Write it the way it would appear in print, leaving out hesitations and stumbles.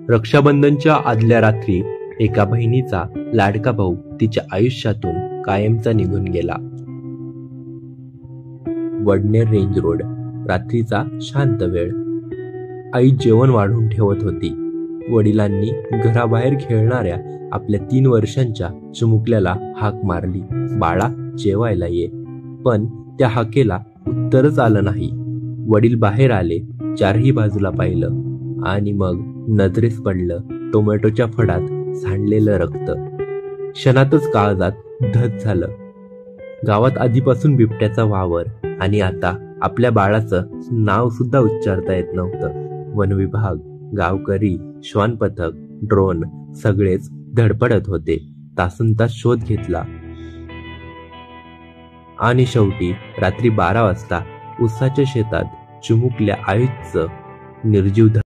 रक्षाबंधनच्या आदल्या रात्री एका बहिणीचा लाडका भाऊ तिच्या आयुष्यातून कायमचा निघून गेला. वडनेर रेंज रोड, रात्रीचा शांत वेळ. आई जेवण वाढून ठेवत होती. वडिलांनी घराबाहेर खेळणाऱ्या आपल्या 3 वर्षांच्या चिमुकल्याला हाक मारली, बाळा जेवायला ये. पण त्या हाकेला उत्तरच आलं नाही. वडील बाहेर आले, चारही बाजूला पाहिलं आणि मग नजरेस पडलं टोमॅटोच्या फडात सांडलेलं रक्त. क्षणातच काळजात धग झालं. गावात आधीपासून बिबट्याचा वावर आणि आता आपल्या बाळाचं नाव सुद्धा उच्चारता येत नव्हतं. वनविभाग, गावकरी, श्वान पथक, ड्रोन सगळेच धडपडत होते. तासनतास शोध घेतला आणि शेवटी रात्री 12 वाजता उसाच्या शेतात चिमुकल्या आईचं निर्जीव